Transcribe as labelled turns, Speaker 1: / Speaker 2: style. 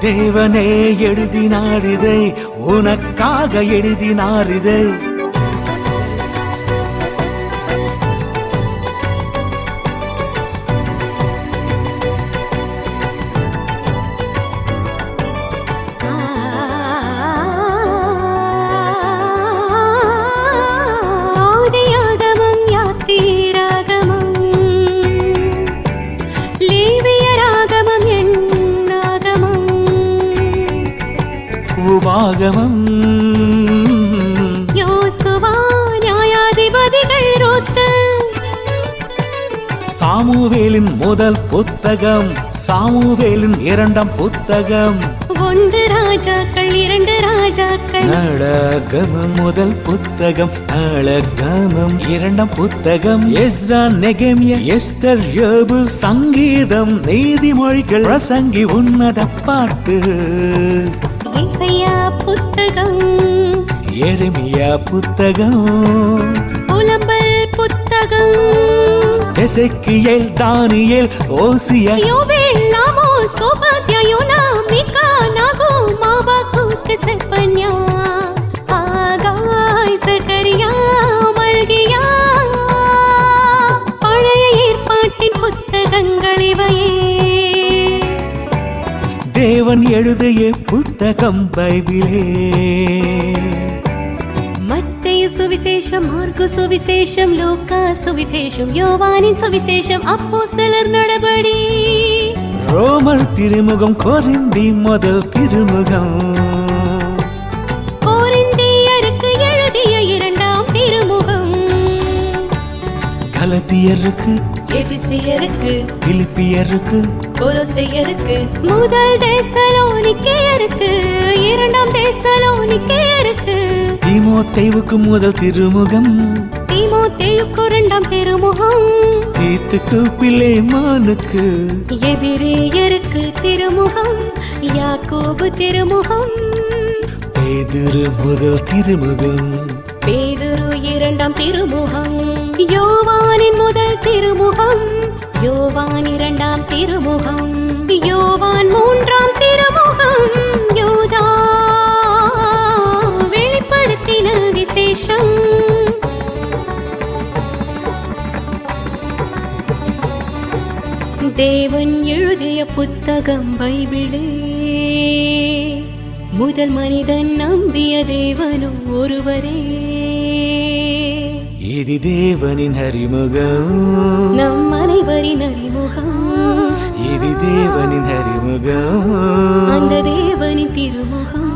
Speaker 1: தேவனே எழுதினார் இதை, உனக்காக எழுதினார் இதை. உபாகமம்
Speaker 2: யோசுவா நியாயாதிபதிகள் ருத்து,
Speaker 1: சாமுவேலின் முதல் புத்தகம், சாமுவேலின் இரண்டாம் புத்தகம்,
Speaker 2: 1 ராஜாக்கள் 2 ராஜாக்கள்,
Speaker 1: நாளாகமம் முதல் புத்தகம், நாளாகமம் இரண்டாம் புத்தகம், எஸ்ரா நெகேமியா எஸ்தர் யோபு சங்கீதம் நீதிமொழிகள் பிரசங்கி உன்னத பாட்டு,
Speaker 2: ஏசாயா புத்தகம்,
Speaker 1: எரேமியா புத்தகம்,
Speaker 2: புலம்பல் புத்தகம்,
Speaker 1: எசேக்கியேல் தானியேல் ஓசியா
Speaker 2: யோவேல் ஆமோஸ் ஓபத்யா யோனா மீகா நாகூம் ஆபாகூக் செப்பன்யா ஆகாய் சகரியா மல்கியா. பழைய ஏற்பாட்டின் புத்தகங்கள் இவையே.
Speaker 1: தேவன் எழுதிய புத்தகம் பைபிளே.
Speaker 2: மத்தேயு சுவிசேஷம், மார்க்கு சுவிசேஷம், லூக்கா சுவிசேஷம், யோவானின் சுவிசேஷம், அப்போஸ்தலர் நடபடி,
Speaker 1: ரோமர் திருமுகம், கொரிந்தி முதல் திருமுகம்,
Speaker 2: கொரிந்தியருக்கு எழுதிய 2ஆம் திருமுகம்,
Speaker 1: கலத்தியருக்கு,
Speaker 2: எபிசியருக்கு,
Speaker 1: பிலிப்பியருக்கு,
Speaker 2: கொலோசையருக்கு, முதல் தெசலோனிக்கேயருக்கு, 2ஆம் தெசலோனிக்கேயருக்கு,
Speaker 1: தீமோத்தேயுவுக்கு முதல் திருமுகம்,
Speaker 2: தீமோத்தேயுக்கு 2ஆம் திருமுகம்,
Speaker 1: தீத்துக்கு பிலேமானுக்கு,
Speaker 2: எபிரேயருக்கு திருமுகம், யாக்கோபு திருமுகம்,
Speaker 1: பேதுரு முதல் திருமுகம்,
Speaker 2: பேதுரு 2ஆம் திருமுகம், யோவானின் முதல் திருமுகம், யோவான் 2ஆம் திருமுகம், யோவான் 3ஆம் திருமுகம், யூதா வெளிப்படுத்தின விசேஷம். தேவன் எழுதிய புத்தகம் பைபிளே. முதல் மனிதன் நம்பிய தேவனும் ஒருவரே.
Speaker 1: இது தேவனின் அறிமுகம்,
Speaker 2: நம் அனைவரின் அறிமுகம்.
Speaker 1: இது தேவனின் அறிமுகம்,
Speaker 2: அந்த தேவனின் திருமுகம்.